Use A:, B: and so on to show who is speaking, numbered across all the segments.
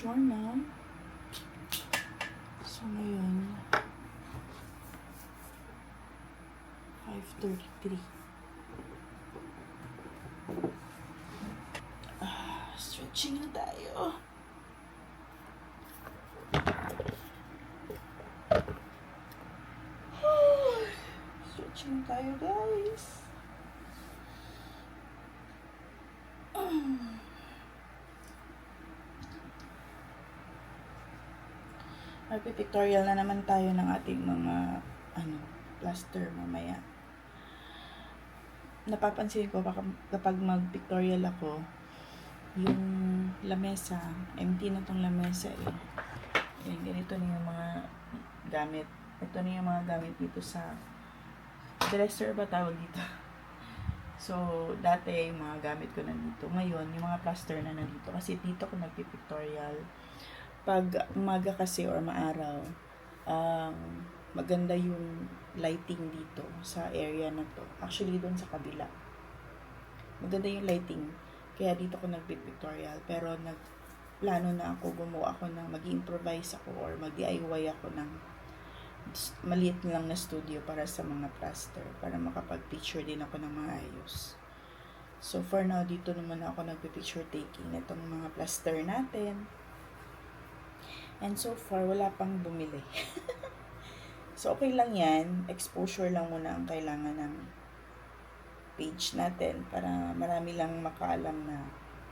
A: sure na. So, ngayon, 5:33. Stretching na tayo. Stretching tayo, guys. Magpipictorial na naman tayo ng ating mga plaster mamaya. Napapansin ko kapag mag-pictorial ako, yung lamesa, empty na tong lamesa eh. Yan, ganito na yung mga gamit. Ito na yung mga gamit dito sa dresser ba tawag dito. So, dati yung mga gamit ko nandito. Ngayon, yung mga plaster na nandito. Kasi dito ko nagpipictorial. Pag umaga kasi or maaraw, maganda yung lighting dito sa area na to. Actually, doon sa kabila. Maganda yung lighting. Kaya dito ko nagpipictorial. Pero nagplano na ako, gumawa ako ng mag-improvise ako or mag-DIY ako ng maliit lang na studio para sa mga plaster. Para makapag-picture din ako ng maayos. So, for now, dito naman ako nagpipicture taking itong mga plaster natin. And so far, wala pang bumili. So, okay lang yan. Exposure lang muna ang kailangan ng page natin para marami lang makaalam na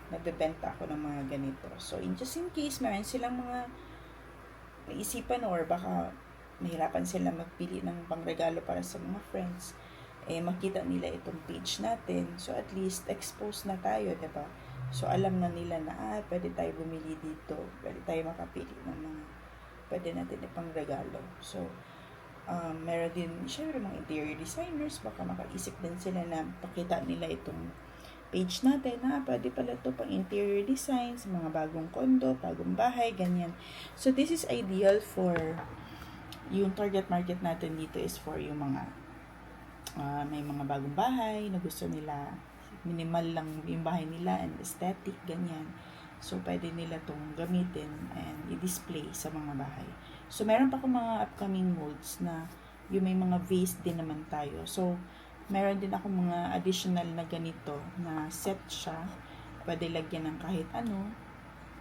A: nagbebenta ako ng mga ganito. So, just in case, meron silang mga naisipan or baka mahirapan sila magpili ng pangregalo para sa mga friends, makita nila itong page natin. So, at least, expose na tayo, diba? So, alam na nila na, pwede tayo bumili dito. Pwede tayo makapili ng mga pwede natin ipangregalo. So, meron din, syempre mga interior designers, baka makaisip din sila na pakita nila itong page natin, pwede pala ito pang interior design sa mga bagong kondo, bagong bahay, ganyan. So, this is ideal for, yung target market natin dito is for yung mga, may mga bagong bahay na gusto nila, minimal lang yung bahay nila and aesthetic, ganyan. So, pwede nila itong gamitin and i-display sa mga bahay. So, meron pa akong mga upcoming molds na yung may mga vase din naman tayo. So, meron din ako mga additional na ganito na set siya. Pwede lagyan ng kahit ano.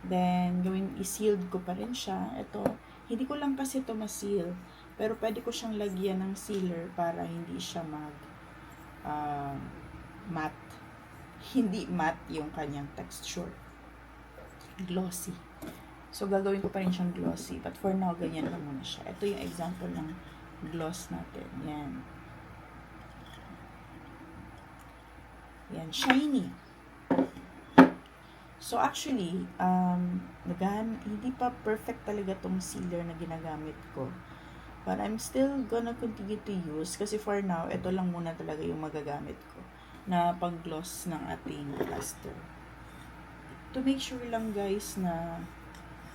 A: Then, i-sealed ko pa rin siya. Ito, hindi ko lang kasi ito ma-seal. Pero pwede ko siyang lagyan ng sealer para hindi siya matte. Hindi matte yung kanyang texture. Glossy. So, gagawin ko pa rin siyang glossy. But for now, ganyan lang muna siya. Ito yung example ng gloss natin. Yan. Yan. Shiny. So, actually, hindi pa perfect talaga tong sealer na ginagamit ko. But I'm still gonna continue to use. Kasi for now, ito lang muna talaga yung magagamit ko na pang-gloss ng ating plaster. To make sure lang guys na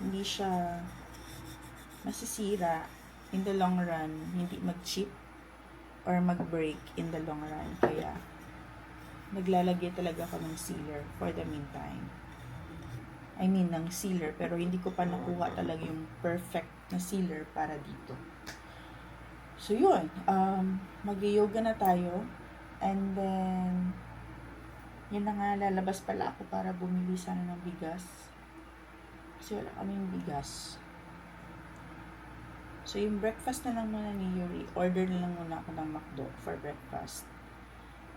A: hindi siya masisira in the long run, hindi mag-chip or mag-break in the long run. Kaya naglalagay talaga ako ng sealer for the meantime. I mean, ng sealer, pero hindi ko pa nakuha talaga yung perfect na sealer para dito. So yun, mag-yoga na tayo. And then, yun na nga, lalabas pala ako para bumili sana ng bigas. Kasi wala kaming bigas. So, yung breakfast na lang muna ni Yuri. Order na lang muna ako ng McDo for breakfast.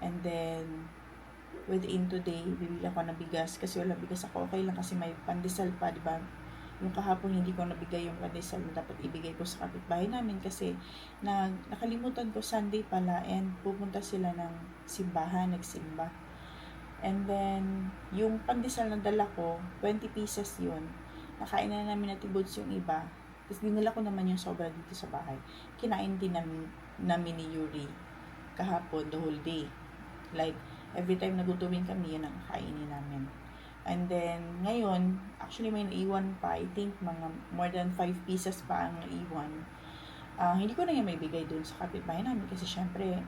A: And then, within today, bibili ako ng bigas. Kasi wala bigas ako. Okay lang kasi may pandesal pa, diba? Yung kahapon hindi ko nabigay yung pandesal na dapat ibigay ko sa kapitbahay namin kasi nakalimutan ko Sunday pala and pupunta sila ng simbahan, nagsimba. And then, yung pandesal na dala ko, 20 pieces yun. Nakain na namin na tibods yung iba. Tapos dinala ko naman yung sobra dito sa bahay. Kinain din namin ni Yuri kahapon, the whole day. Like, every time nagutumin kami, yun ang kainin namin. And then, ngayon, actually may naiwan pa. I think mga more than 5 pieces pa ang naiwan. Hindi ko na yung may bigay doon sa kapitbahay namin kasi syempre,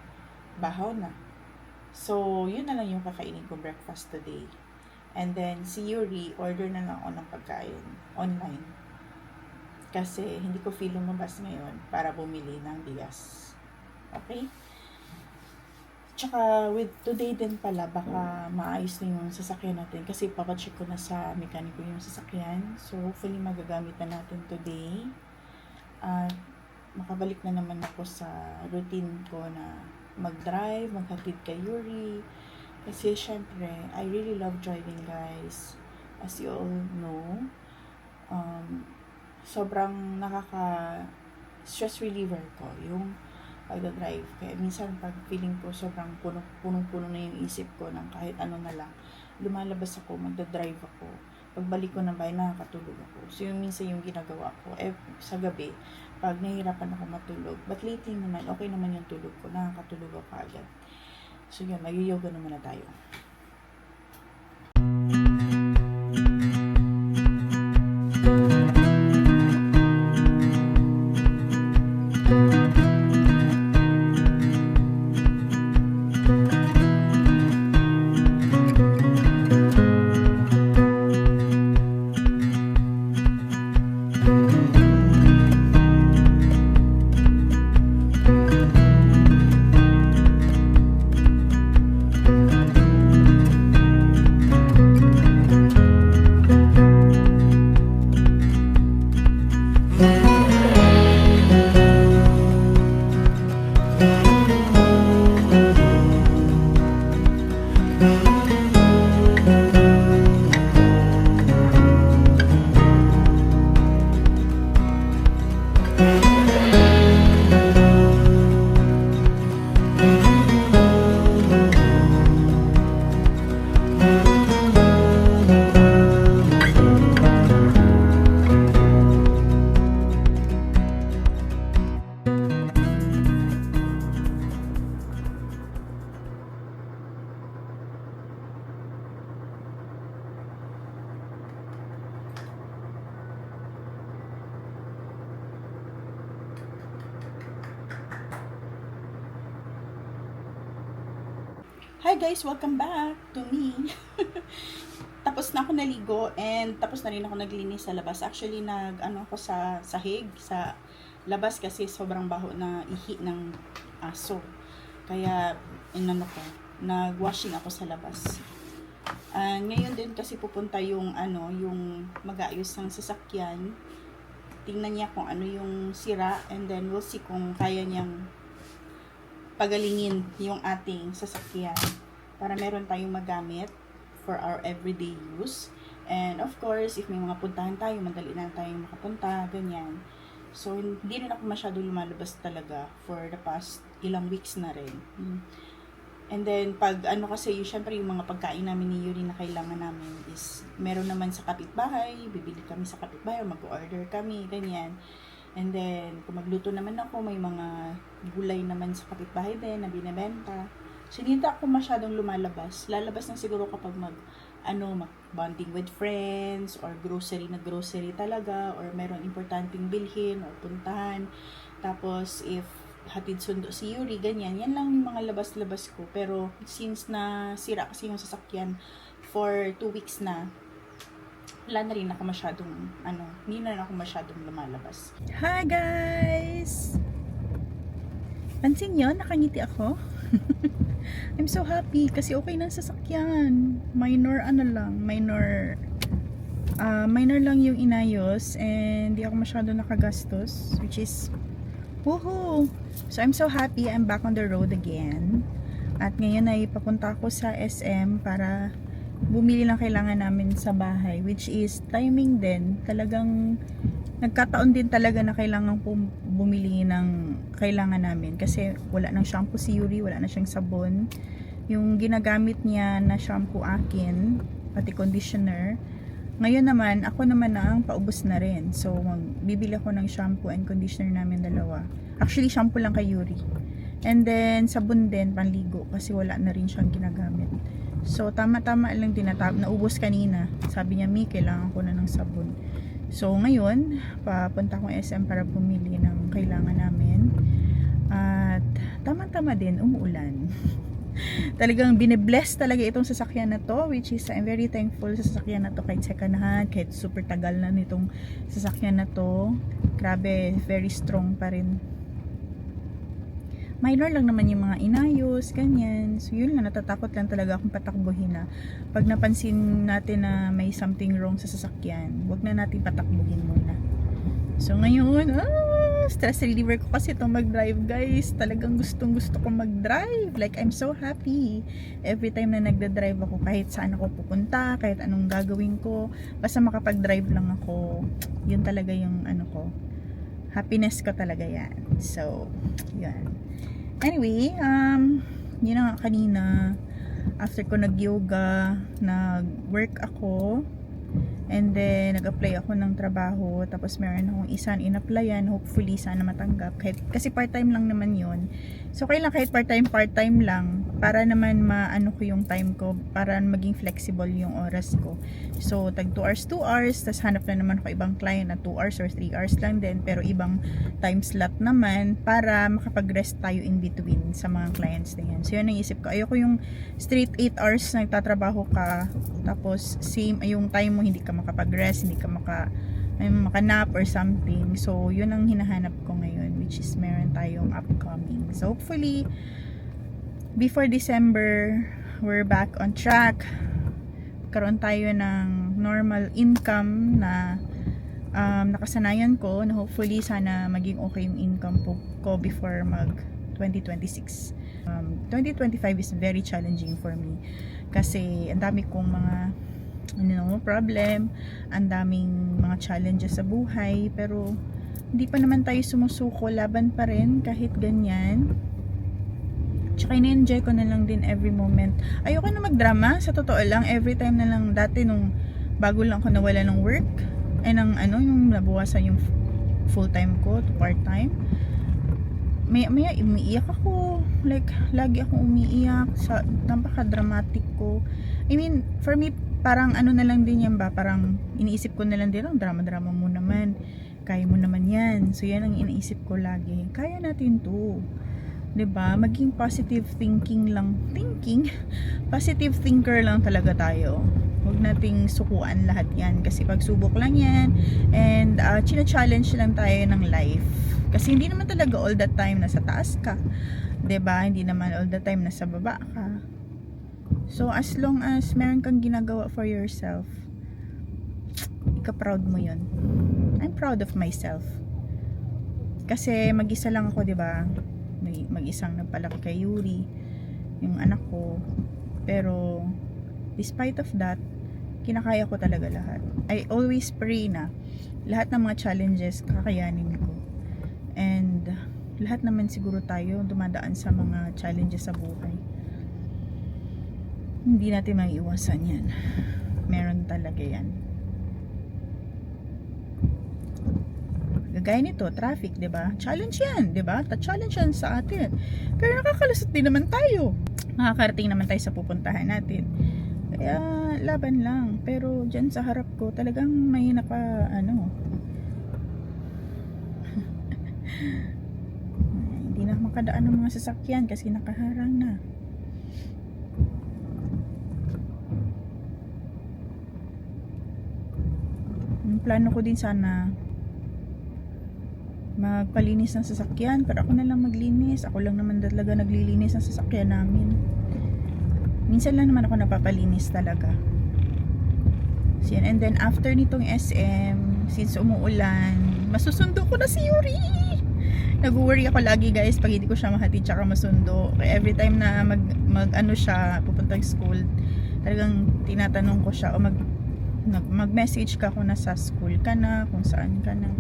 A: bahaw na. So, yun na lang yung kakainin ko breakfast today. And then, si Yuri, order na lang ako ng pagkain online. Kasi, hindi ko feel lumabas ngayon para bumili ng bigas. Okay? Tsaka, with today din pala, baka maayos na yung sasakyan natin. Kasi, papacheck ko na sa mekaniko yung sasakyan. So, hopefully, magagamit na natin today. At, makabalik na naman ako sa routine ko na mag-drive, maghatid kay Yuri. Kasi, syempre, I really love driving, guys. As you all know, sobrang stress reliever ko yung pag-drive. Kaya minsan pag feeling ko sobrang punong-puno na yung isip ko ng kahit ano na lang, lumalabas ako, magda-drive ako. Pagbalik ko ng bahay, nakakatulog ako. So yung minsan yung ginagawa ko, sa gabi, pag nahihirapan ako matulog, but lately naman, okay naman yung tulog ko, nakakatulog ako agad. So yun, mag-yoga naman na tayo. Hi guys! Welcome back to me. Tapos na ako naligo and tapos na rin ako naglinis sa labas. Actually, ako sa sahig, sa labas kasi sobrang baho na ihi ng aso. Kaya, nag-washing ako sa labas. Ngayon din kasi pupunta yung mag-aayos ng sasakyan. Tingnan niya kung ano yung sira and then we'll see kung kaya niyang pagalingin yung ating sasakyan para meron tayong magamit for our everyday use. And of course, if may mga puntahan tayo, madali na tayong makapunta, ganyan. So, hindi rin ako masyado lumalabas talaga for the past ilang weeks na rin. And then, kasi, syempre yung mga pagkain namin ni Yuri na kailangan namin is, meron naman sa kapitbahay, bibili kami sa kapitbahay, mag-order kami, ganyan. And then, kung magluto naman ako, may mga gulay naman sa kapitbahay din na binibenta. So, hindi ako masyadong lumalabas. Lalabas na siguro kapag mag-bonding with friends, or grocery talaga, or meron importanteng bilhin, or puntahan. Tapos, if hatid sundo si Yuri, ganyan. Yan lang yung mga labas-labas ko. Pero, since na sira kasi yung sasakyan for 2 weeks na, wala na rin ako masyadong, hindi na rin ako masyadong lumalabas. Hi guys! Pansin nyo, nakangiti ako. I'm so happy kasi okay na sasakyan. Minor lang yung inayos and di ako masyado nakagastos, which is woohoo! So I'm so happy I'm back on the road again. At ngayon ay papunta ako sa SM para bumili lang kailangan namin sa bahay, which is timing din. Talagang nagkataon din talaga na kailangan bumili ng kailangan namin kasi wala nang shampoo si Yuri, wala na siyang sabon. Yung ginagamit niya na shampoo akin, pati conditioner. Ngayon naman, ako naman na ang paubos na rin. So, bibili ako ng shampoo and conditioner namin dalawa. Actually, shampoo lang kay Yuri. And then, sabon din, panligo kasi wala na rin siyang ginagamit. So, tama-tama lang din naubos kanina. Sabi niya, Mi, kailangan ko na ng sabon. So, ngayon, papunta akong SM para bumili ng kailangan namin. At, tama-tama din, umuulan. Talagang bine-bless talaga itong sasakyan na to, which is I'm very thankful sa sasakyan na to, kahit second hand, kahit super tagal na nitong sasakyan na to. Grabe, very strong pa rin. Minor lang naman yung mga inayos, ganyan. So yun nga, natatakot lang talaga akong patakbuhin na. Pag napansin natin na may something wrong sa sasakyan, wag na natin patakbuhin muna. So ngayon, stress reliever ko kasi itong mag-drive, guys. Talagang gustong gusto ko mag-drive. Like, I'm so happy every time na nagda-drive ako, kahit saan ako pupunta, kahit anong gagawin ko, basta makapag-drive lang ako. Yun talaga yung ano ko, happiness ko talaga yan. So yun. Anyway, yun na nga kanina, after ko nag-yoga, nag-work ako, and then nag-apply ako ng trabaho, tapos meron akong isang in-applyan, hopefully sana matanggap, kasi part-time lang naman yun. So kailan kahit part-time lang, para naman maano ko yung time ko, para maging flexible yung oras ko. So tag 2 hours, 2 hours, tapos hanap na naman ako ibang client na 2 hours or 3 hours lang din, pero ibang time slot naman, para makapag-rest tayo in between sa mga clients na yan. So yun ang isip ko, ayoko yung straight 8 hours na nagtatrabaho ka, tapos same yung time mo hindi ka makapag-rest, hindi ka makanap or something. So yun ang hinahanap ko ngayon, which is meron tayong upcoming. So hopefully before December, we're back on track. Karoon tayo ng normal income na nakasanayan ko, na hopefully sana maging okay yung income ko before mag 2026. 2025 is very challenging for me kasi ang dami kong mga problem, ang daming mga challenges sa buhay, pero hindi pa naman tayo sumusuko, laban pa rin kahit ganyan. Tsaka in-enjoy ko na lang din every moment. Ayoko na magdrama, sa totoo lang. Every time na lang, dati nung bago lang ako nawala ng work, ay ng yung nabuwasan yung full time ko to part time, may umiiyak ako. Like, lagi akong umiiyak, napaka-dramatic ko. I mean, for me, parang na lang din yan ba, parang iniisip ko na lang din, drama-drama mo naman, kaya mo naman yan. So yan ang iniisip ko lagi, kaya natin to, 'di ba? Maging positive thinking lang, positive thinker lang talaga tayo. Huwag nating sukuan lahat yan, kasi pagsubok lang yan, and china-challenge lang tayo ng life, kasi hindi naman talaga all the time nasa taas ka, 'di ba? Hindi naman all the time nasa baba ka. So as long as meron kang ginagawa for yourself, ika-proud mo yun. I'm proud of myself, kasi mag-isa lang ako, 'di ba? Mag-isang nagpalaki kay Yuri, yung anak ko, pero despite of that, kinakaya ko talaga lahat. I always pray na lahat ng mga challenges kakayanin ko, and lahat naman siguro tayo dumadaan sa mga challenges sa buhay. Hindi natin maiiwasan yan, meron talaga yan. Gaya nito, traffic, 'di ba? Challenge 'yan, 'di ba? Challenge 'yan sa atin. Pero nakakalusot din naman tayo. Nakakarating naman tayo sa pupuntahan natin. Kaya laban lang. Pero diyan sa harap ko, talagang may hindi na makadaan ng mga sasakyan kasi nakaharang na. Yung plano ko din sana magpalinis ng sasakyan, pero ako na lang maglinis. Ako lang naman talaga naglilinis ng sasakyan namin. Minsan lang naman ako napapalinis talaga. So yan. And then after nitong SM, since umuulan, masusundo ko na si Yuri. Nag-worry ako lagi, guys, pag hindi ko siya mahatid tsaka masundo. Kaya every time na siya pupuntang school, talagang tinatanong ko siya, o mag-message ka kung nasa school ka na, kung saan ka na.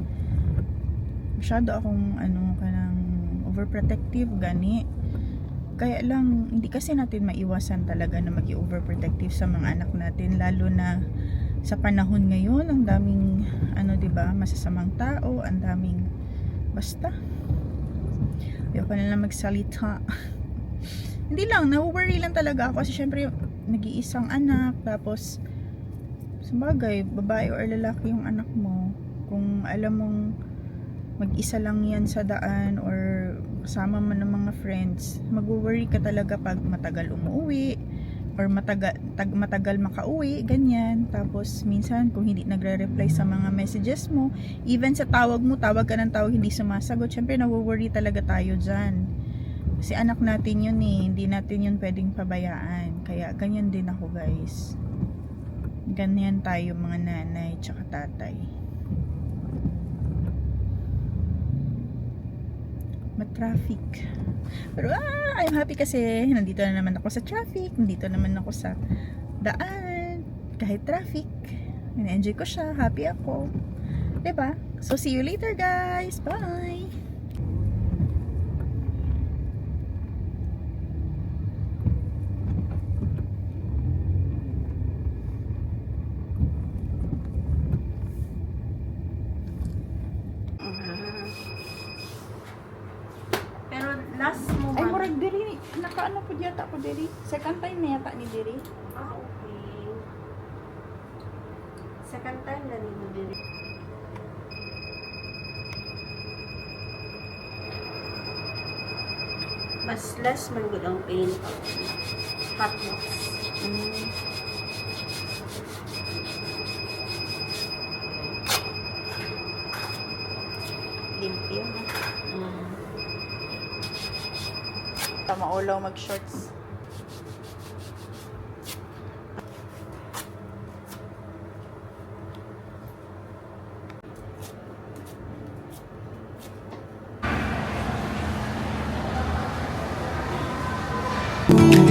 A: Masyado akong kanang overprotective gani. Kaya lang hindi kasi natin maiwasan talaga na maging overprotective sa mga anak natin, lalo na sa panahon ngayon. Ang daming 'di ba, masasamang tao, ang daming basta. Ayoko na lang magsalita. Hindi lang, na-worry lang talaga ako kasi syempre nag-iisang anak, tapos sabagay babae or lalaki yung anak mo, kung alam mong mag-isa lang yan sa daan or kasama mo ng mga friends, mag-worry ka talaga pag matagal umuwi or matagal makauwi, ganyan. Tapos minsan kung hindi nagre-reply sa mga messages mo, even sa tawag mo, tawag ka ng tawag, hindi sumasagot, syempre nawo-worry talaga tayo dyan. Kasi anak natin yun eh, hindi natin yun pwedeng pabayaan. Kaya ganyan din ako, guys. Ganyan tayo mga nanay tsaka tatay. Traffic. Pero I'm happy kasi nandito na naman ako sa traffic, nandito naman ako sa daan, kahit traffic. Na-enjoy ko siya, happy ako. 'Di ba? So see you later, guys. Bye.
B: Pero last mo
A: Ay,
B: man.
A: murag diri, nakaano po yata ako diri. Second time na yata ni diri.
B: Okay. Second time na nimo diri. Mas less man gud ang pain pag hot box.
A: Limpyo na.
B: Mm.
A: Maulaw mag-shorts.
B: Mm.